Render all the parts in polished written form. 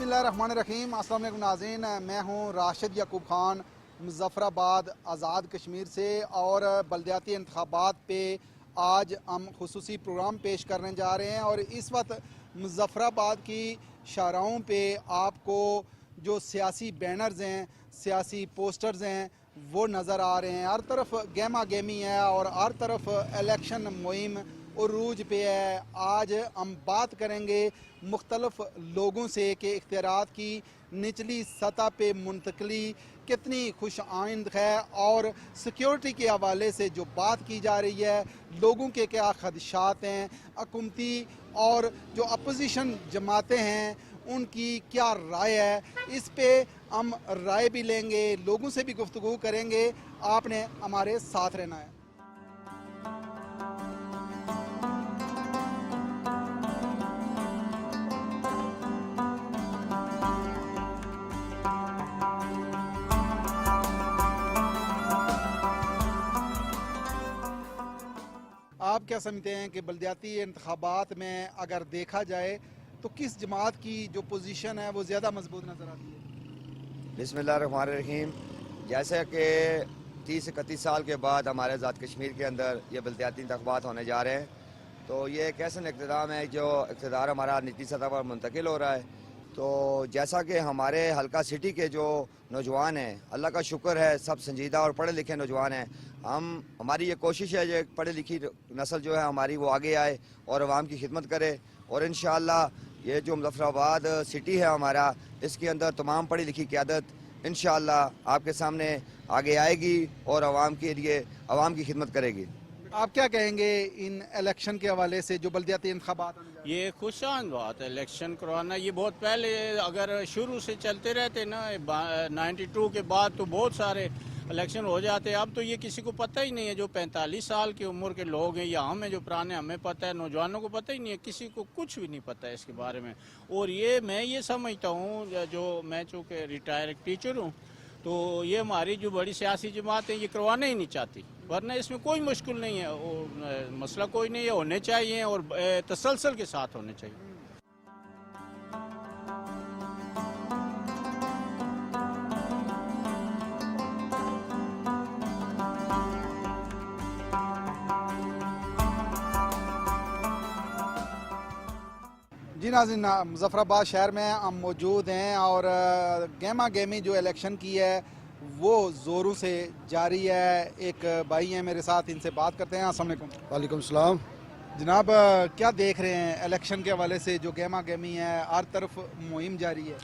बिस्मिल्लाहिर्रहमानिर्रहीम। अस्सलाम वालेकुम नाज़रीन, मैं हूं राशिद याकूब खान मुज़फ़्फ़राबाद आज़ाद कश्मीर से, और बलदियाती इंतखाबात पे आज हम खुसूसी प्रोग्राम पेश करने जा रहे हैं। और इस वक्त मुज़फ़्फ़राबाद की शाहराहों पे आपको जो सियासी बैनर्स हैं, सियासी पोस्टर्स हैं, वो नज़र आ रहे हैं। हर तरफ गहमा गहमी है और हर तरफ इलेक्शन मुहिम उरूज पे है। आज हम बात करेंगे मुख्तलफ लोगों से कि इख्तियारात की निचली सतह पे मुंतकली कितनी खुश आइंद है, और सिक्योरिटी के हवाले से जो बात की जा रही है, लोगों के क्या खदशात हैं, हुकूमती और जो अपोजिशन जमातें हैं उनकी क्या राय है, इस पे हम राय भी लेंगे, लोगों से भी गुफ्तगू करेंगे। आपने हमारे साथ रहना है। आप क्या समझते हैं कि बलदियाती इंतखाबात में अगर देखा जाए तो किस जमात की जो पोजीशन है वो ज़्यादा मजबूत नज़र आती है? बिस्मिल्लाहिर्रहमानिर्रहीम। जैसे कि 30-31 साल के बाद हमारे आज़ाद कश्मीर के अंदर ये बलदियाती इंतखाबात होने जा रहे हैं, तो ये एक ऐसा इक़्तिदार है जो इक़्तिदार हमारा निचली सतह पर मुंतकिल हो रहा है। तो जैसा कि हमारे हल्का सिटी के जो नौजवान हैं, अल्लाह का शुक्र है सब संजीदा और पढ़े लिखे नौजवान हैं। हमारी ये कोशिश है जो पढ़ी लिखी नस्ल जो है हमारी वो आगे आए और आवाम की खिदमत करे, और इंशाअल्लाह ये जो मुज़फ़्फ़राबाद सिटी है हमारा, इसके अंदर तमाम पढ़ी लिखी क़यादत इंशाअल्लाह आपके सामने आगे आएगी और आवाम के लिए आवाम की खिदमत करेगी। आप क्या कहेंगे इन इलेक्शन के हवाले से जो बलदियाती इंतखाबात होने जा रहे हैं? ये खुशान बात है इलेक्शन करवाना। ये बहुत पहले अगर शुरू से चलते रहते ना 92 के बाद तो बहुत सारे इलेक्शन हो जाते। अब तो ये किसी को पता ही नहीं है। जो 45 साल की उम्र के लोग हैं या हम हैं जो पुराने, हमें पता है, नौजवानों को पता ही नहीं है, किसी को कुछ भी नहीं पता है इसके बारे में। और ये मैं ये समझता हूँ, जो मैं चूँकि रिटायर टीचर हूँ, तो ये हमारी जो बड़ी सियासी जमात है ये करवाना ही नहीं चाहती, वरना इसमें कोई मुश्किल नहीं है और मसला कोई नहीं है। होने चाहिए और तसलसल के साथ होने चाहिए। जी नाज़रीन, मुज़फ़्फ़राबाद शहर में हम मौजूद हैं और गहमा गहमी जो इलेक्शन की है वो ज़ोरों से जारी है। एक भाई हैं मेरे साथ, इनसे बात करते हैं। अस्सलाम वालेकुम। वालेकुम सलाम। जनाब, क्या देख रहे हैं इलेक्शन के हवाले से? जो गहमा गहमी है, हर तरफ मुहिम जारी है।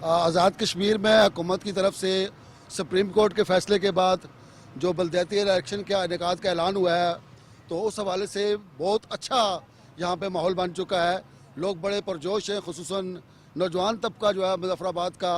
आज़ाद कश्मीर में हुकूमत की तरफ से सुप्रीम कोर्ट के फैसले के बाद जो बलदियाती इलेक्शन के इनेकाद का ऐलान हुआ है, तो उस हवाले से बहुत अच्छा यहाँ पे माहौल बन चुका है। लोग बड़े पुरजोश हैं, खुसूसन नौजवान तबका जो है मुज़फ़्फ़राबाद का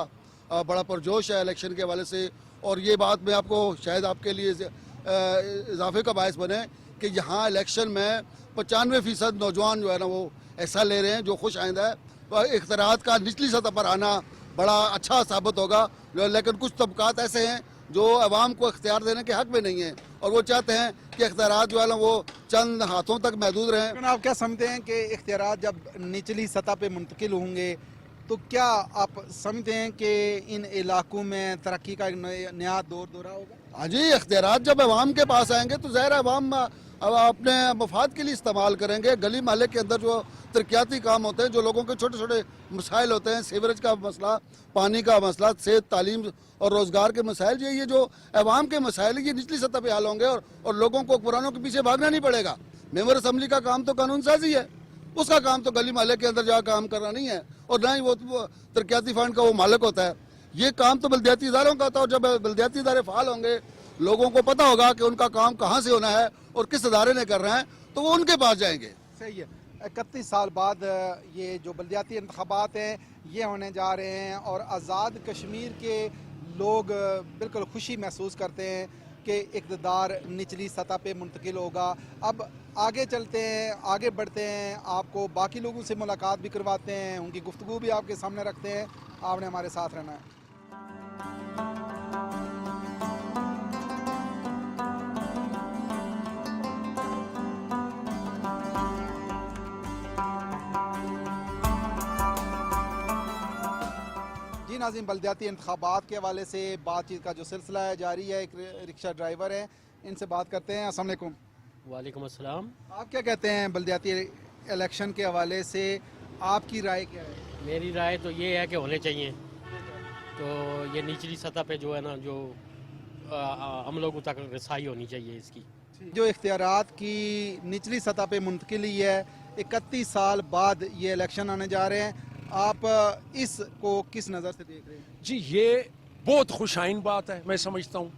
बड़ा पुरजोश है इलेक्शन के हवाले से। और ये बात मैं आपको शायद आपके लिए इजाफे का बायस बने कि यहाँ इलेक्शन में 95% नौजवान जो है ना वो हिस्सा ले रहे हैं, जो खुश आइंदा है। तो इख्तियारात का निचली सतह पर आना बड़ा अच्छा साबित होगा। लेकिन कुछ तबकात ऐसे हैं जो अवाम को इख्तियार देने के हक़ में नहीं है, और वो चाहते हैं कि इख्तियारात जो है ना वो चंद हाथों तक महदूद रहें। लेकिन आप क्या समझते हैं कि इख्तियारात जब निचली सतह पे मुंतकिल होंगे तो क्या आप समझते हैं कि इन इलाकों में तरक्की का एक नया दौरा होगा? हाँ जी, इख्तियारात जब अवाम के पास आएंगे तो ज़ाहिर अवाम अब अपने मफाद के लिए इस्तेमाल करेंगे। गली महल्ले के अंदर जो तरक्याती काम होते हैं, जो लोगों के छोटे छोटे मसाइल होते हैं, सीवरेज का मसला, पानी का मसला, सेहत, तालीम और रोज़गार के मसाइल, ये जो अवाम के मसाइल ये निचली सतह पर हल होंगे और लोगों को पुरानों के पीछे भागना नहीं पड़ेगा। मेंबर असम्बली का काम तो कानून साजी है, उसका काम तो गली महल्ले के अंदर जा काम करना नहीं है, और ना ही वो तरक्याती फंड का वो मालिक होता है। ये काम तो बलदियाती इदारों का होता है, और जब बलदियाती इदारे फ़ाल होंगे, लोगों को पता होगा कि उनका काम कहाँ से होना है और किस इदारे ने कर रहे हैं, तो वो उनके पास जाएंगे। सही है। 31 साल बाद ये जो बलदियाती इंतखाबात हैं ये होने जा रहे हैं, और आज़ाद कश्मीर के लोग बिल्कुल खुशी महसूस करते हैं कि इक़्तिदार निचली सतह पे मुंतकिल होगा। अब आगे चलते हैं, आगे बढ़ते हैं, आपको बाकी लोगों से मुलाकात भी करवाते हैं, उनकी गुफ्तगू भी आपके सामने रखते हैं। आपने हमारे साथ रहना है। नाज़रीन, बलदियाती इंतखाबात के हवाले से बातचीत का जो सिलसिला है जारी है। एक रिक्शा ड्राइवर है, इनसे बात करते हैं। अस्सलाम वालेकुम। वालेकुम अस्सलाम। आप क्या कहते हैं बलदियाती इलेक्शन के हवाले से, आपकी राय क्या है? मेरी राय तो ये है कि होने चाहिए। तो ये निचली सतह पे जो है ना, जो हम लोगों तक रसाई होनी चाहिए इसकी। जो इख्तियारात की निचली सतह पे मुंतकिली है, 31 साल बाद ये इलेक्शन आने जा रहे हैं, आप इसको किस नज़र से देख रहे हैं? जी ये बहुत खुशाइन बात है, मैं समझता हूँ।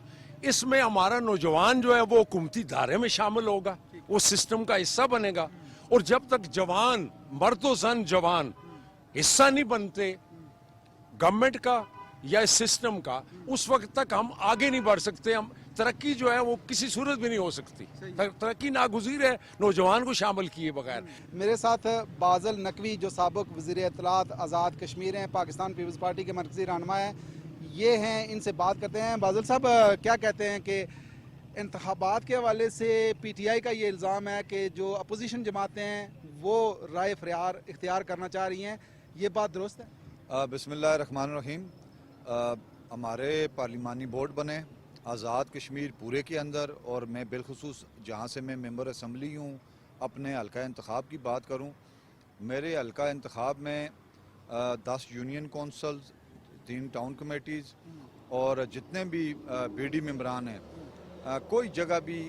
इसमें हमारा नौजवान जो है वो हुकूमती दायरे में शामिल होगा, वो सिस्टम का हिस्सा बनेगा। और जब तक जवान मर्दो जन जवान हिस्सा नहीं बनते गवर्नमेंट का या इस सिस्टम का, उस वक्त तक हम आगे नहीं बढ़ सकते। हम तरक्की जो है वो किसी सूरत भी नहीं हो सकती। तरक्की नागुज़ीर है नौजवान को शामिल किए बगैर। मेरे साथ बाज़ल नकवी जो साबिक वज़ीर इत्तलात आज़ाद कश्मीर हैं, पाकिस्तान पीपल्स पार्टी के मरकज़ी रहनुमा हैं, ये हैं। इनसे बात करते हैं। बाज़ल साहब, क्या कहते हैं कि इंतखाबात के हवाले से PTI का ये इल्ज़ाम है कि जो अपोजिशन जमातें हैं वो राय फ़रियार इख्तियार करना चाह रही हैं, ये बात दुरुस्त है? बिस्मिल्लाहिर्रहमानिर्रहीम। हमारे पार्लिमानी बोर्ड बने आज़ाद कश्मीर पूरे के अंदर, और मैं बिलखुसूस जहाँ से मैं मेंबर असम्बली हूँ, अपने हल्का इंतखाब की बात करूँ, मेरे हल्का इंतखाब में 10 यूनियन कौंसल्स, 3 टाउन कमेटीज़ और जितने भी BD मेंबरान हैं, कोई जगह भी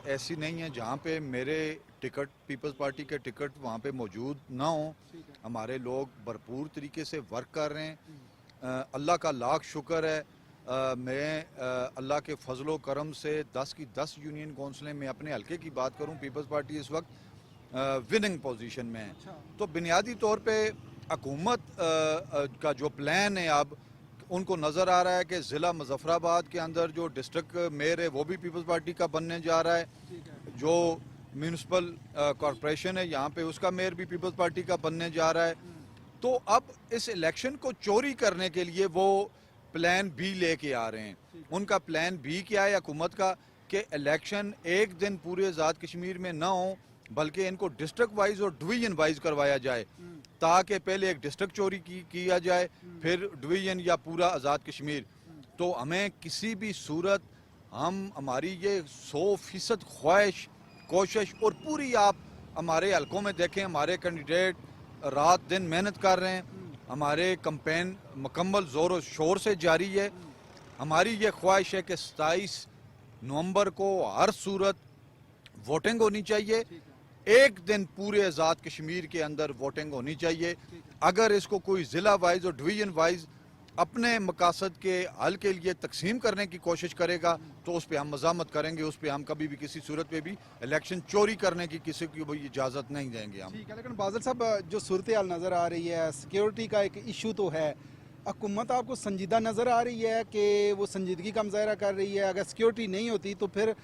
ऐसी नहीं है जहाँ पे मेरे टिकट, पीपल्स पार्टी के टिकट वहाँ पे मौजूद ना हो। हमारे लोग भरपूर तरीके से वर्क कर रहे हैं। अल्लाह का लाख शुक्र है। मैं अल्लाह के फजलो करम से 10 की 10 यूनियन कौंसलें में अपने हल्के की बात करूं, पीपल्स पार्टी इस वक्त विनिंग पोजीशन में है। तो बुनियादी तौर पे हुकूमत का जो प्लान है, अब उनको नज़र आ रहा है कि ज़िला मुज़फ़्फ़राबाद के अंदर जो डिस्ट्रिक्ट मेयर है वो भी पीपल्स पार्टी का बनने जा रहा है। जो म्यूनसिपल कॉरपोरेशन है यहाँ पे, उसका मेयर भी पीपल्स पार्टी का बनने जा रहा है। तो अब इस इलेक्शन को चोरी करने के लिए वो प्लान बी लेके आ रहे हैं। उनका प्लान बी क्या है हुकूमत का, कि इलेक्शन एक दिन पूरे आज़ाद कश्मीर में ना हो, बल्कि इनको डिस्ट्रिक्ट वाइज और डिवीजन वाइज करवाया जाए, ताकि पहले एक डिस्ट्रिक्ट चोरी किया जाए, फिर डिवीजन या पूरा आज़ाद कश्मीर। तो हमें किसी भी सूरत, हमारी ये 100% ख्वाहिश, कोशिश, और पूरी आप हमारे हलकों में देखें, हमारे कैंडिडेट रात दिन मेहनत कर रहे हैं, हमारे कैंपेन मुकम्मल ज़ोर और शोर से जारी है। हमारी ये ख्वाहिश है कि 27 नवंबर को हर सूरत वोटिंग होनी चाहिए। एक दिन पूरे आज़ाद कश्मीर के अंदर वोटिंग होनी चाहिए। अगर इसको कोई ज़िला वाइज और डिवीजन वाइज अपने मकासद के हल के लिए तकसीम करने की कोशिश करेगा तो उस पर हम मज़ामत करेंगे। उस पर हम कभी भी किसी सूरत में भी इलेक्शन चोरी करने की किसी की भी इजाज़त नहीं देंगे हम। ठीक है, लेकिन बाज़ल साहब, जो सूरत हाल नज़र आ रही है, सिक्योरिटी का एक इशू तो है, हुकूमत आपको संजीदा नज़र आ रही है कि वो संजीदगी का मुजाहरा कर रही है? अगर सिक्योरिटी नहीं होती तो फिर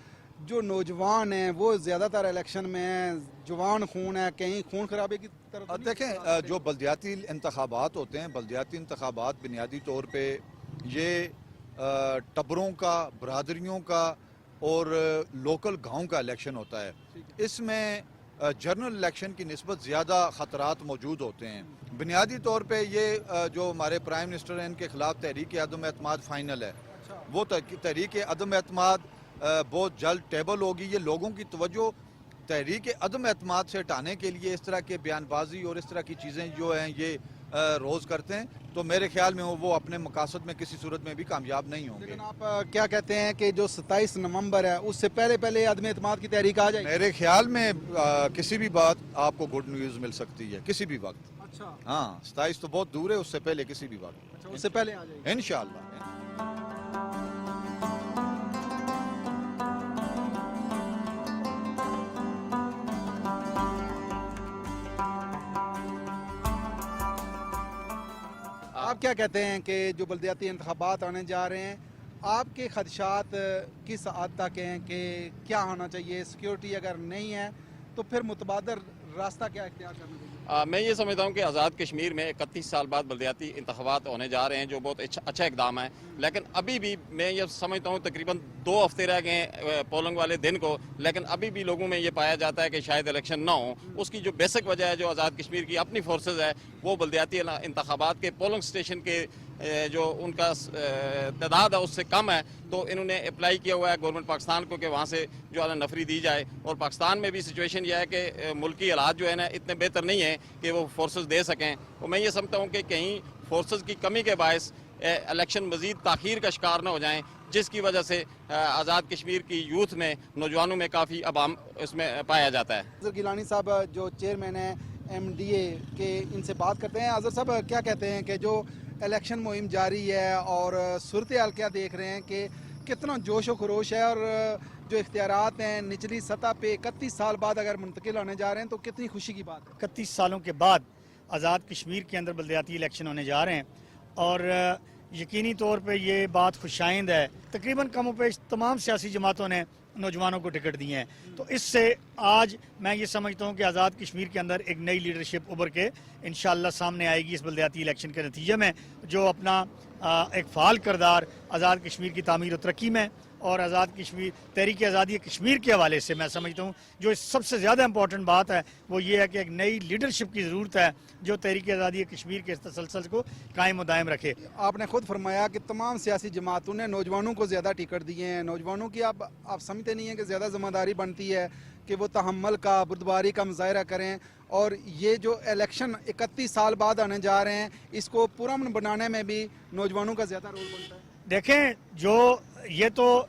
जो नौजवान हैं वो ज़्यादातर इलेक्शन में जवान खून है, कहीं खून खराबे की तरफ। देखें, जो बल्दियाती इंतखाबात होते हैं, बल्दियाती इंतखाबात बुनियादी तौर पे ये टब्बरों का, बरादरियों का और लोकल गांव का इलेक्शन होता है। इसमें जनरल इलेक्शन की निस्बत ज़्यादा ख़तरात मौजूद होते हैं। बुनियादी तौर पे ये जो हमारे प्राइम मिनिस्टर हैं, इनके ख़िलाफ़ तहरीक अदम एतमाद फाइनल है। वो तहरीक अदम एतमाद बहुत जल्द टेबल होगी। ये लोगों की तवज्जो तहरीक अदम एतमाद से हटाने के लिए इस तरह के बयानबाजी और इस तरह की चीज़ें जो हैं ये रोज़ करते हैं, तो मेरे ख्याल में वो अपने मकासद में किसी सूरत में भी कामयाब नहीं होंगे। लेकिन आप क्या कहते हैं कि जो 27 नवंबर है उससे पहले अदम एतमाद की तहरीक आ जाएगी? मेरे ख्याल में किसी भी बात आपको गुड न्यूज़ मिल सकती है, किसी भी वक्त। अच्छा, हाँ, 27 तो बहुत दूर है, उससे पहले किसी भी वक्त। अच्छा, उससे पहले आ जाएगी इंशाअल्लाह। आप क्या कहते हैं कि जो बल्दियाती इंतखाबात आने जा रहे हैं, आपके खदशात किस हद तक हैं कि क्या होना चाहिए? सिक्योरिटी अगर नहीं है तो फिर मुतबादर रास्ता क्या इख्तियार करना चाहिए? मैं ये समझता हूँ कि आज़ाद कश्मीर में 31 साल बाद बल्दियाती इंतखाबात होने जा रहे हैं, जो बहुत अच्छा इकदाम है। लेकिन अभी भी मैं ये समझता हूँ तकरीबन 2 हफ्ते रह गए हैं पोलिंग वाले दिन को, लेकिन अभी भी लोगों में ये पाया जाता है कि शायद इलेक्शन ना हो। उसकी जो बेसिक वजह है, जो आज़ाद कश्मीर की अपनी फोर्सेज है, वो बल्दियाती इंतखाबात के पोलिंग स्टेशन के جو ان کا تعداد ہے اس سے کم ہے، تو انہوں نے اپلائی کیا ہوا ہے گورنمنٹ پاکستان کو کہ وہاں سے جو ہے نا نفری دی جائے. اور پاکستان میں بھی سچویشن یہ ہے کہ ملکی حالات جو ہے نا اتنے بہتر نہیں ہیں کہ وہ فورسز دے سکیں. اور میں یہ سمجھتا ہوں کہ کہیں فورسز کی کمی کے باعث الیکشن مزید تاخیر کا شکار نہ ہو جائیں، جس کی وجہ سے آزاد کشمیر کی یوتھ میں، نوجوانوں میں کافی عوام اس میں پایا جاتا ہے. اظہر گیلانی صاحب جو چیئرمین ہیں MDA کے، ان سے بات کرتے ہیں. اظہر صاحب کیا کہتے ہیں کہ جو الیکشن مہم جاری ہے اور صورتحال کیا دیکھ رہے ہیں کہ کتنا جوش و خروش ہے، اور جو اختیارات ہیں نچلی سطح پہ 31 سال بعد اگر منتقل ہونے جا رہے ہیں تو کتنی خوشی کی بات ہے. 31 سالوں کے بعد آزاد کشمیر کے اندر بلدیاتی الیکشن ہونے جا رہے ہیں، اور یقینی طور پہ یہ بات خوشائند ہے. تقریباً کم و بیش تمام سیاسی جماعتوں نے نوجوانوں کو ٹکٹ دیے ہیں. تو اس سے آج میں یہ سمجھتا ہوں کہ آزاد کشمیر کے اندر ایک نئی لیڈرشپ ابھر کے انشاءاللہ سامنے آئے گی اس بلدیاتی الیکشن کے نتیجے میں، جو اپنا ایک فعال کردار آزاد کشمیر کی تعمیر و ترقی میں اور آزاد کشمیر تحریک آزادی کشمیر کے حوالے سے میں سمجھتا ہوں جو سب سے زیادہ امپورٹنٹ بات ہے وہ یہ ہے کہ ایک نئی لیڈرشپ کی ضرورت ہے جو تحریک آزادی کشمیر کے اس تسلسل کو قائم و دائم رکھے. آپ نے خود فرمایا کہ تمام سیاسی جماعتوں نے نوجوانوں کو زیادہ ٹکٹ دیے ہیں. نوجوانوں کی آپ سمجھتے نہیں ہیں کہ زیادہ ذمہ داری بنتی ہے کہ وہ تحمل کا، بردباری کا مظاہرہ کریں، اور یہ جو الیکشن 31 سال بعد آنے جا رہے ہیں اس کو پرامن بنانے میں بھی نوجوانوں کا زیادہ رول بنتا ہے؟ دیکھیں، یہ تو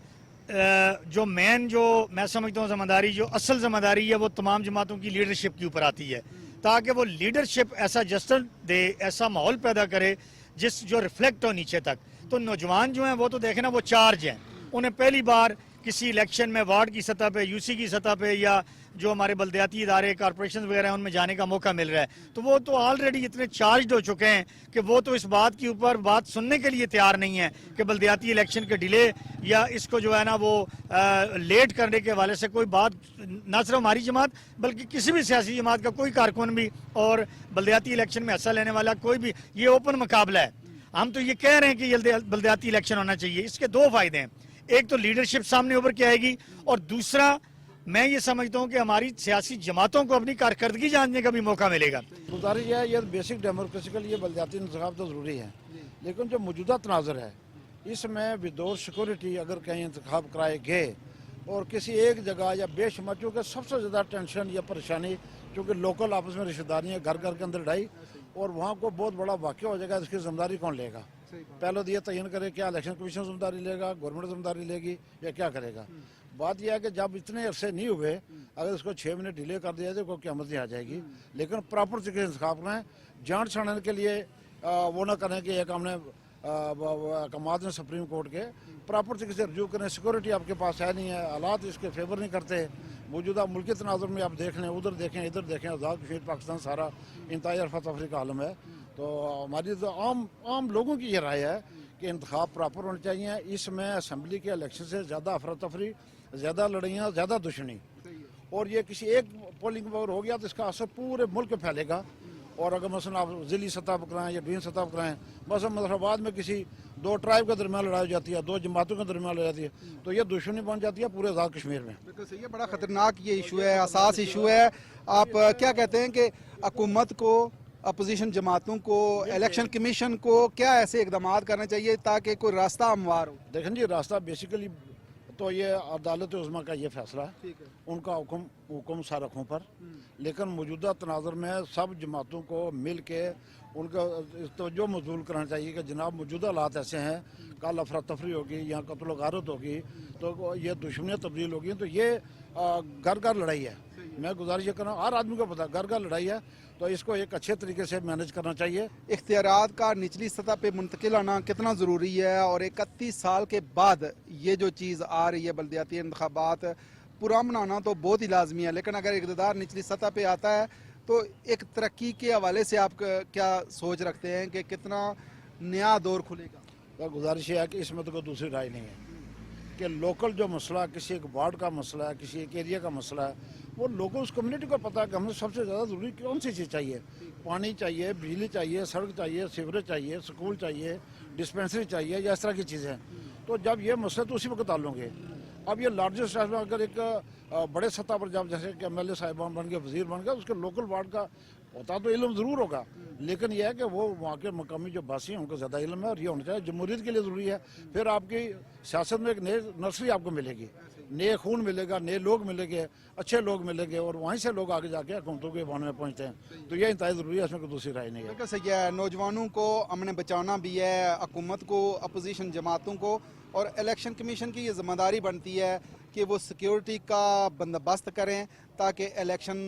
جو مین جو میں سمجھتا ہوں ذمہ داری، جو اصل ذمہ داری ہے وہ تمام جماعتوں کی لیڈرشپ کے اوپر آتی ہے، تاکہ وہ لیڈرشپ ایسا جسٹن دے، ایسا ماحول پیدا کرے جو ریفلیکٹ ہو نیچے تک. تو نوجوان جو ہیں وہ تو دیکھنا وہ چارج ہیں، انہیں پہلی بار کسی الیکشن میں وارڈ کی سطح پہ، UC کی سطح پہ، یا جو ہمارے بلدیاتی ادارے کارپوریشن وغیرہ ہیں ان میں جانے کا موقع مل رہا ہے. تو وہ تو آلریڈی اتنے چارجڈ ہو چکے ہیں کہ وہ تو اس بات کے اوپر بات سننے کے لیے تیار نہیں ہے کہ بلدیاتی الیکشن کے ڈیلے یا اس کو جو ہے نا وہ لیٹ کرنے کے حوالے سے کوئی بات، نہ صرف ہماری جماعت بلکہ کسی بھی سیاسی جماعت کا کوئی کارکن بھی اور بلدیاتی الیکشن میں حصہ لینے والا کوئی بھی، یہ اوپن مقابلہ ہے. ہم تو یہ کہہ رہے ہیں کہ یہ بلدیاتی الیکشن ہونا چاہیے. اس کے دو فائدے ہیں، ایک تو لیڈرشپ سامنے ابھر کے آئے گی، اور دوسرا میں یہ سمجھتا ہوں کہ ہماری سیاسی جماعتوں کو اپنی کارکردگی جاننے کا بھی موقع ملے گا. گزارش ہے یہ بیسک ڈیموکریسی کے لیے بلدیاتی انتخاب تو ضروری ہے، لیکن جو موجودہ تناظر ہے اس میں ودور سیکورٹی اگر کہیں انتخاب کرائے گئے اور کسی ایک جگہ یا بے شمار، چونکہ سب سے زیادہ ٹینشن یا پریشانی چونکہ لوکل آپس میں رشتہ داری ہے، گھر گھر کے اندر لڑائی، اور وہاں کو بہت بڑا واقعہ ہو جائے گا. اس کی ذمہ داری کون لے گا؟ پہلے تو یہ تعین کرے کیا الیکشن کمیشن ذمہ داری لے گا، گورنمنٹ ذمہ داری لے گی، یا کیا کرے گا. بات یہ ہے کہ جب اتنے عرصے نہیں ہوئے، اگر اس کو 6 مہینے ڈیلے کر دیا جائے تو کوئی قیامت نہیں آ جائے گی. لیکن پراپر طریقے سے انتخاب کریں، جان چھاڑنے کے لیے وہ نہ کریں کہ ایک ہم نے احکامات ہیں سپریم کورٹ کے، پراپر طریقے سے رجوع کریں. سیکورٹی آپ کے پاس ہے نہیں ہے، حالات اس کے فیور نہیں کرتے. موجودہ ملکی تناظر میں آپ دیکھ لیں، ادھر دیکھیں ادھر دیکھیں، آزاد کشمیر پاکستان سارا انتہائی افراتفری کا عالم ہے. تو ہماری تو عام لوگوں کی یہ رائے ہے کہ انتخاب پراپر ہونے چاہیے. اس میں اسمبلی کے الیکشن سے زیادہ افراتفری، زیادہ لڑائیاں، زیادہ دشمنی، اور یہ کسی ایک پولنگ پر ہو گیا تو اس کا اثر پورے ملک پہ پھیلے گا. اور اگر مثلا آپ ضلعی سطح پر کرائیں یا ڈویژن سطح پر کرائیں، مثلا مظفرآباد میں کسی 2 ٹرائب کے درمیان لڑائی ہو جاتی ہے، 2 جماعتوں کے درمیان لڑائی جاتی ہے، تو یہ دشمنی بن جاتی ہے پورے آزاد کشمیر میں. بالکل صحیح ہے. بڑا خطرناک یہ ایشو ہے، حساس ایشو ہے. آپ کیا کہتے ہیں کہ حکومت کو، اپوزیشن جماعتوں کو، الیکشن کمیشن کو کیا ایسے اقدامات کرنے چاہیے تاکہ کوئی راستہ ہموار ہو؟ دیکھیں جی، راستہ بیسیکلی تو یہ عدالت عظمیٰ کا یہ فیصلہ ہے، ان کا حکم سارخوں پر. لیکن موجودہ تناظر میں سب جماعتوں کو مل کے ان کا توجہ مبذول کرنا چاہیے کہ جناب موجودہ حالات ایسے ہیں، کل افراتفری ہوگی، یہاں قتل و غارت ہوگی، تو یہ دشمنیاں تبدیل ہوگی، تو یہ گھر گھر لڑائی ہے. میں گزارش یہ کرنا، ہر آدمی کو پتا گھر گھر لڑائی ہے، تو اس کو ایک اچھے طریقے سے مینج کرنا چاہیے. اختیارات کا نچلی سطح پہ منتقل آنا کتنا ضروری ہے، اور 31 سال کے بعد یہ جو چیز آ رہی ہے بلدیاتی انتخابات پرامن آنا تو بہت ہی لازمی ہے. لیکن اگر اقتدار نچلی سطح پہ آتا ہے تو ایک ترقی کے حوالے سے آپ کیا سوچ رکھتے ہیں کہ کتنا نیا دور کھلے گا؟ تو گزارش یہ ہے کہ اس میں تو کوئی دوسری رائے نہیں ہے کہ لوکل جو مسئلہ، کسی ایک وارڈ کا مسئلہ ہے، کسی ایک ایریا کا مسئلہ ہے، وہ لوگوں اس کمیونٹی کو پتا ہے کہ ہمیں سب سے زیادہ ضروری کون سی چیز چاہیے. پانی چاہیے، بجلی چاہیے، سڑک چاہیے، سیوریج چاہیے، سکول چاہیے، ڈسپینسری چاہیے، یا اس طرح کی چیزیں. تو جب یہ مسئلہ تو اسی وقت ڈالوں گے. अब ये लार्जेस्ट अगर एक बड़े सतह पर जब जैसे कि MLA साहिबान बन गए, वजीर बन गए, उसके लोकल वार्ड का होता तो इल्म ज़रूर होगा, लेकिन यह है कि वो वहाँ के मकामी जो बासी हैं उनको ज़्यादा इल्म है, और ये होना चाहिए। जमहूरियत के लिए ज़रूरी है। फिर आपकी सियासत में एक नई नर्सरी आपको मिलेगी, नए खून मिलेगा, नए लोग मिलेंगे, अच्छे लोग मिलेंगे, और वहीं से लोग आगे जाके हुकूमतों के बाने में पहुँचते हैं। तो ये इंतहाई ज़रूरी है, इसमें कोई दूसरी राय नहीं है। बिल्कुल सही है। नौजवानों को अमन बचाना भी है, हुकूमत को, अपोजिशन जमातों को, और इलेक्शन कमीशन की ये जिम्मेदारी बनती है कि वो सिक्योरिटी का बंदोबस्त करें ताकि इलेक्शन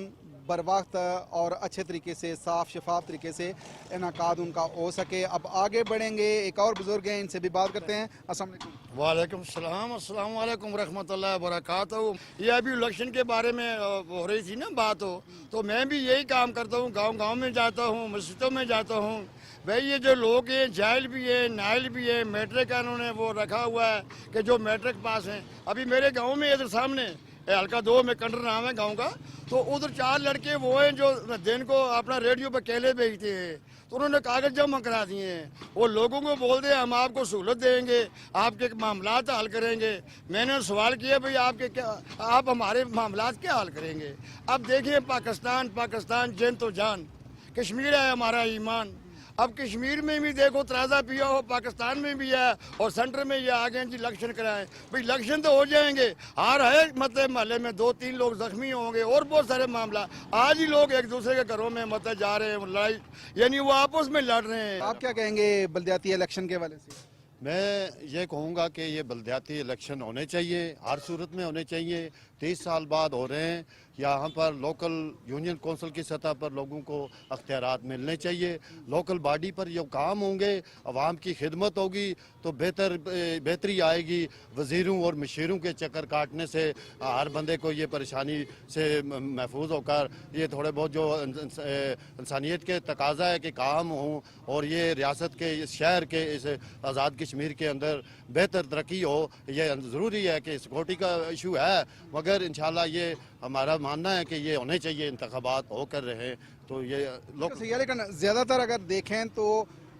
बर वक्त और अच्छे तरीके से, साफ शफाफ तरीके से इनकाद उनका हो सके। अब आगे बढ़ेंगे, एक और बुजुर्ग हैं, इनसे भी बात करते हैं। अस्सलाम वालेकुम। वालेकुम सलाम, अस्सलाम वालेकुम रहमतुल्लाहि व बरकातहू। ये अभी इलेक्शन के बारे में हो रही थी ना बात, तो मैं भी यही काम करता हूँ, गांव-गांव में जाता हूँ, मस्जिदों में जाता हूँ। भाई ये जो लोग हैं, जाहिल भी है, नाइल भी है, मैट्रिक का इन्होंने वो रखा हुआ है कि जो मैट्रिक पास हैं। अभी मेरे गाँव में इधर सामने हल्का 2 में कंडर नाम है गाँव का, तो उधर 4 लड़के वो हैं जो दिन को अपना रेडियो पर केले बेचते हैं, तो उन्होंने कागज जमा करा दिए हैं। वो लोगों को बोल दे हम आपको सहूलत देंगे, आपके मामलात हल करेंगे। मैंने सवाल किया भाई आपके क्या, आप हमारे मामलात क्या हल करेंगे? अब देखिए पाकिस्तान जन तो जान, कश्मीर है हमारा ईमान। अब कश्मीर में भी देखो तराजा पिया हो, पाकिस्तान में भी है, और सेंटर में ये आ गए जी इलेक्शन कराएं। भाई इलेक्शन तो हो जाएंगे, हार है मतलब महल्ले में 2-3 लोग जख्मी होंगे, और बहुत सारे मामला। आज ही लोग एक दूसरे के घरों में मतलब जा रहे हैं, लड़ाई यानी वो आपस में लड़ रहे हैं। आप क्या कहेंगे बल्दियाती इलेक्शन के हवाले से? मैं ये कहूँगा कि ये बल्दियाती इलेक्शन होने चाहिए, हर सूरत में होने चाहिए। 30 साल बाद हो रहे हैं। यहाँ पर लोकल यूनियन कौंसिल की सतह पर लोगों को अख्तियारात मिलने चाहिए। लोकल बॉडी पर जो काम होंगे, आवाम की खिदमत होगी तो बेहतरी आएगी। वज़ीरों और मशीरों के चक्कर काटने से हर बंदे को ये परेशानी से महफूज होकर ये थोड़े बहुत जो इंसानियत के तकाजा है कि काम हों, और ये रियासत के, इस शहर के, इस आज़ाद कश्मीर के अंदर बेहतर तरक्की हो। ये ज़रूरी है कि सिक्योरिटी का इशू है, मगर इंशाल्लाह ये हमारा मानना है कि ये होने चाहिए, इंतखाबात होकर रहे। तो ये लोग, लेकिन ज़्यादातर अगर देखें तो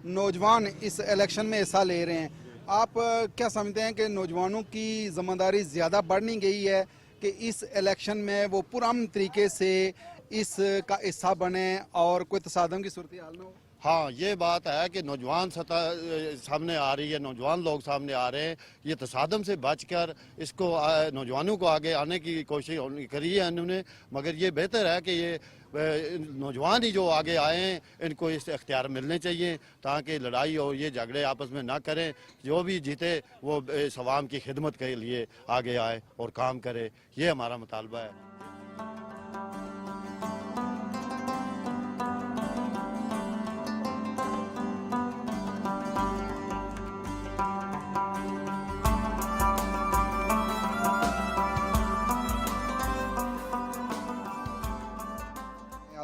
नौजवान इस इलेक्शन में हिस्सा ले रहे हैं। आप क्या समझते हैं कि नौजवानों की ज़िम्मेदारी ज़्यादा बढ़ नहीं गई है कि इस इलेक्शन में वो पुरअमन तरीके से इसका हिस्सा बने और कोई तसादम की सूरत हाल ना हो? हाँ, ये बात है कि नौजवान सतह सामने आ रही है, नौजवान लोग सामने आ रहे हैं। ये तसादम से बचकर इसको नौजवानों को आगे आने की कोशिश करी है इन्होंने, मगर ये बेहतर है कि ये नौजवान ही जो आगे आए हैं, इनको इस इख्तियार मिलने चाहिए ताकि लड़ाई और ये झगड़े आपस में ना करें। जो भी जीते वो इस अवाम की खिदमत के लिए आगे आए और काम करे, ये हमारा मुतालबा है।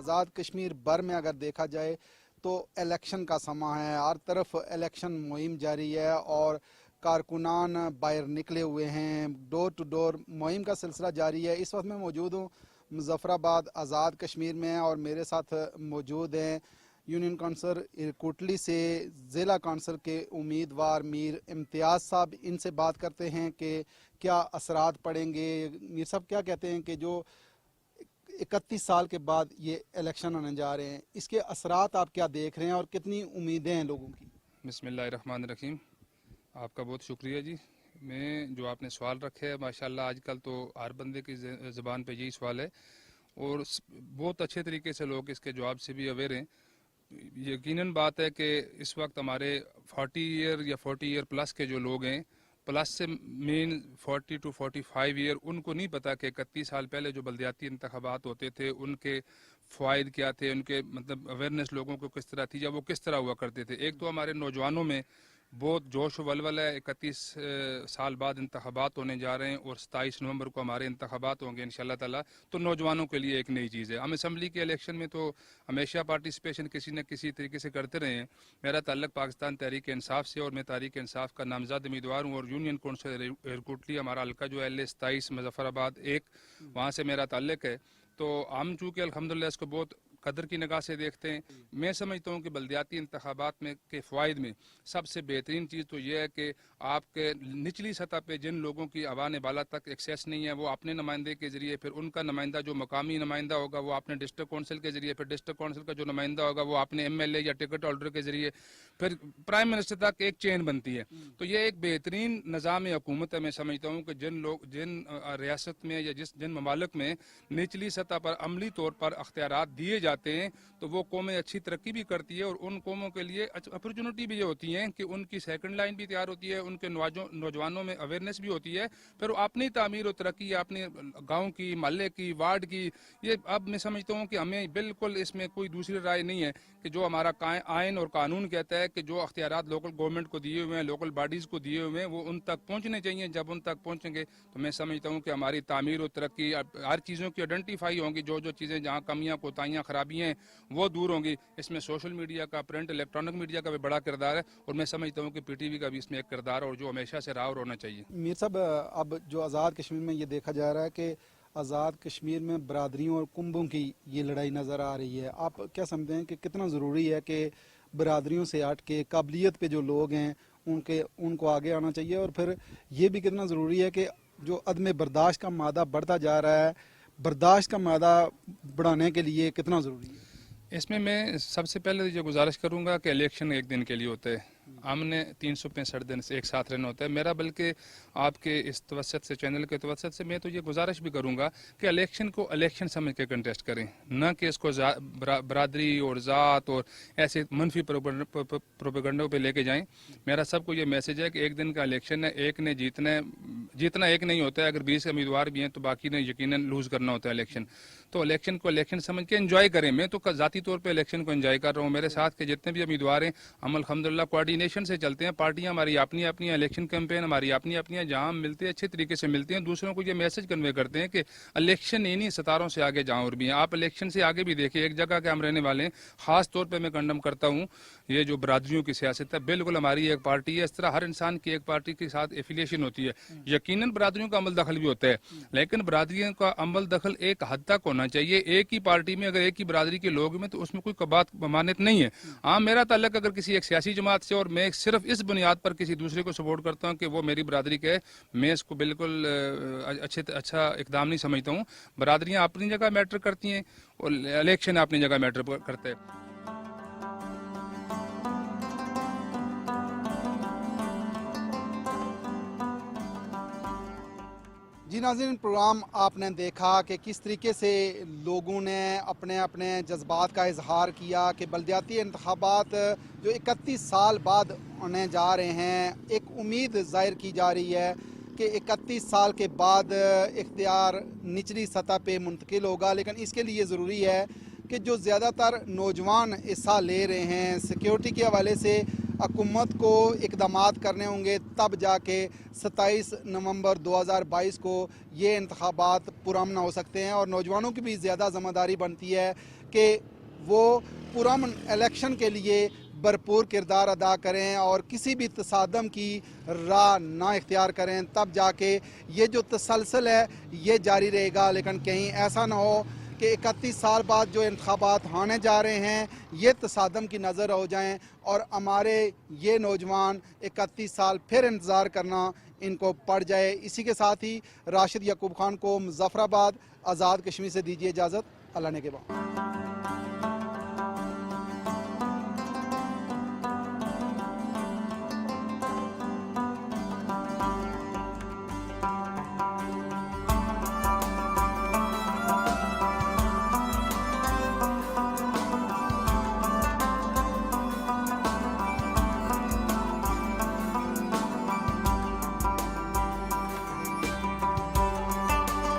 आज़ाद कश्मीर भर में अगर देखा जाए तो इलेक्शन का समा है, हर तरफ इलेक्शन मुहिम जारी है और कारकुनान बाहर निकले हुए हैं। डोर टू डोर मुहिम का सिलसिला जारी है। इस वक्त मैं मौजूद हूँ मुजफ्फराबाद आज़ाद कश्मीर में, और मेरे साथ मौजूद हैं यूनियन कौंसिल इरकोटली से ज़िला कौंसिल के उम्मीदवार मीर इम्तियाज़ साहब। इनसे बात करते हैं कि क्या असरात पड़ेंगे। मीर साहब क्या कहते हैं कि जो 31 साल के बाद ये इलेक्शन होने जा रहे हैं, इसके असरात आप क्या देख रहे हैं और कितनी उम्मीदें हैं लोगों की? बिस्मिल्लाहिर्रहमानिर्रहीम। आपका बहुत शुक्रिया जी। मैं जो आपने सवाल रखे है, माशाल्लाह आजकल तो हर बंदे की ज़बान पे यही सवाल है और बहुत अच्छे तरीके से लोग इसके जवाब से भी अवेयर हैं। यकीनन बात है कि इस वक्त हमारे 40 ईयर या 40 ईयर प्लस के जो लोग हैं, प्लस से मेन 40 to 45 ईयर, उनको नहीं पता कि 31 साल पहले जो बल्दियाती इंतखाबात होते थे उनके फ़ायदे क्या थे, उनके मतलब अवेयरनेस लोगों को किस तरह थी या वो किस तरह हुआ करते थे। एक तो हमारे नौजवानों में बहुत जोश व वलवला है। 31 साल बाद इंतखाबात होने जा रहे हैं और 27 नवंबर को हमारे इंतखाबात होंगे इंशाल्लाह ताला। तो नौजवानों के लिए एक नई चीज़ है। हम असम्बली के इलेक्शन में तो हमेशा पार्टिसिपेशन किसी न किसी तरीके से करते रहे हैं। मेरा ताल्लुक पाकिस्तान तहरीक इंसाफ से और मैं तहरीक इंसाफ का नामजद उम्मीदवार हूँ और यूनियन कौंसिल इरकोटली हमारा हल्का जो है LA 27 मुजफ्फराबाद 1, वहाँ से मेरा ताल्लुक है। तो हम चूँकि अल्हम्दुलिल्लाह इसको बहुत कदर की निगाह से देखते हैं। मैं समझता हूँ कि बल्दियाती इंतखाबात में के फ़वाइद में सबसे बेहतरीन चीज़ तो ये है कि आपके निचली सतह पे जिन लोगों की आवान बाला तक एक्सेस नहीं है, वो अपने नुमाइंदे के ज़रिए, फिर उनका नुमाइंदा जो मकामी नुमाइंदा होगा वो अपने डिस्ट्रिक्ट कौंसिल के ज़रिए, फिर डिस्ट्रिक्ट कौंसिल का जो नुमाइंदा होगा वो अपने MLA या टिकट होल्डर के ज़रिए, फिर प्राइम मिनिस्टर तक एक चेन बनती है। तो ये एक बेहतरीन निज़ाम हुकूमत है। मैं समझता हूँ कि जिन रियासत में या जिन ममालिक में निचली सतह पर अमली तौर पर अख्तियारात दिए जाते हैं तो वो कौमें अच्छी तरक्की भी करती है, और उन कौमों के लिए अपॉर्चुनिटी भी ये होती है कि उनकी सेकंड लाइन भी तैयार होती है, उनके नौजवानों में अवेयरनेस भी होती है, फिर अपनी तामीर और तरक्की अपने गाँव की, महल्ले की, वार्ड की, ये अब मैं समझता हूँ कि हमें बिल्कुल इसमें कोई दूसरी राय नहीं है कि जो हमारा आइन और कानून कहता है कि जो अख्तियारात लोकल गवर्नमेंट को दिए हुए हैं, लोकल बॉडीज़ को दिए हुए हैं, वो उन तक पहुँचने चाहिए। जब उन तक पहुँचेंगे तो मैं समझता हूँ कि हमारी तामीर और तरक्की, हर चीज़ों की आइडेंटिफाई होंगी, जो चीज़ें जहाँ कमियाँ, कोताहियाँ, खराबियाँ हैं वो दूर होंगी। इसमें सोशल मीडिया का, प्रिंट, इलेक्ट्रॉनिक मीडिया का भी बड़ा किरदार है, और मैं समझता हूँ कि PTV का भी इसमें एक किरदार और जो हमेशा से रहा और होना चाहिए। मीर साहब, अब जो आज़ाद कश्मीर में ये देखा जा रहा है कि आज़ाद कश्मीर में बरादरियों और कुंबों की ये लड़ाई नज़र आ रही है, आप क्या समझते हैं कि कितना ज़रूरी है कि बरादरियों से हट के काबिलियत पे जो लोग हैं उनको आगे आना चाहिए, और फिर ये भी कितना ज़रूरी है कि जो अदम बर्दाश्त का मादा बढ़ता जा रहा है, बर्दाश्त का मादा बढ़ाने के लिए कितना ज़रूरी है? इसमें मैं सबसे पहले ये गुजारिश करूंगा कि इलेक्शन एक दिन के लिए होते हैं, हमने 365 दिन से एक साथ रहना होता है। मेरा बल्कि आपके इस तवसत से, चैनल के तवसत से मैं तो ये गुजारिश भी करूंगा कि इलेक्शन को इलेक्शन समझ के कंटेस्ट करें, न कि इसको बरादरी और ज़ात और ऐसे मनफी प्रोपेगंडों पे लेके जाएं। मेरा सबको ये मैसेज है कि एक दिन का इलेक्शन है, एक ने जीतना एक नहीं होता है। अगर 20 उम्मीदवार भी हैं तो बाकी ने यकीनन लूज़ करना होता है इलेक्शन। तो इलेक्शन को इलेक्शन समझ के एंजॉय करें। मैं तो ज़ाती तौर पे इलेक्शन को एंजॉय कर रहा हूँ। मेरे साथ के जितने भी उम्मीदवार हैं हम अल्हम्दुलिल्लाह कोऑर्डिनेशन से चलते हैं। पार्टियां हमारी अपनी अपनी, इलेक्शन कैंपेन हमारी अपनी अपनी है, जहाँ हम मिलते हैं अच्छे तरीके से मिलते हैं, दूसरों को ये मैसेज कन्वे करते हैं कि इलेक्शन इन्हीं सितारों से आगे जहाँ और भी हैं, आप इलेक्शन से आगे भी देखिए। एक जगह के हम रहने वाले हैं, ख़ास तौर पर मैं कंडम करता हूँ ये जो बरादरियों की सियासत है। बिल्कुल हमारी एक पार्टी है, इस तरह हर इंसान की एक पार्टी के साथ एफिलिएशन होती है। यकीनन बरादरियों का अमल दखल भी होता है, लेकिन बरादरियों का अमल दखल एक हद तक होना चाहिए। एक ही पार्टी में अगर एक ही बरादरी के लोग में तो उसमें कोई बात मान्यत नहीं है। हाँ, मेरा ताल्लुक अगर किसी एक सियासी जमात से और मैं सिर्फ इस बुनियाद पर किसी दूसरे को सपोर्ट करता हूँ कि वो मेरी बरादरी के है, मैं इसको बिल्कुल अच्छा इकदाम नहीं समझता हूँ। बरादरियाँ अपनी जगह मैटर करती हैं और इलेक्शन अपनी जगह मैटर करते हैं। जी नाज़रीन, प्रोग्राम आपने देखा कि किस तरीके से लोगों ने अपने अपने जज्बात का इजहार किया कि बल्दियाती इंतखाबात जो 31 साल बाद होने जा रहे हैं, एक उम्मीद ज़ाहिर की जा रही है कि 31 साल के बाद इख्तियार निचली सतह पे मुंतकिल होगा। लेकिन इसके लिए ज़रूरी है कि जो ज़्यादातर नौजवान हिस्सा ले रहे हैं, सिक्योरिटी के हवाले से हुकूमत को इक़दामात करने होंगे, तब जाके 27 नवंबर 2022 को ये इंतखाबात पुरअमन हो सकते हैं। और नौजवानों की भी ज़्यादा ज़िम्मेदारी बनती है कि वो पुरअमन इलेक्शन के लिए भरपूर किरदार अदा करें और किसी भी तसादम की राह ना इख्तियार करें, तब जाके ये जो तसलसल है ये जारी रहेगा। लेकिन कहीं ऐसा ना हो कि 31 साल बाद जो इंतखाबात होने जा रहे हैं ये तसादम की नज़र हो जाएं और हमारे ये नौजवान 31 साल फिर इंतज़ार करना इनको पड़ जाए। इसी के साथ ही राशिद याकूब खान को मुज़फ़्फ़राबाद आज़ाद कश्मीर से दीजिए इजाज़त। अल्लाह ने के बाद।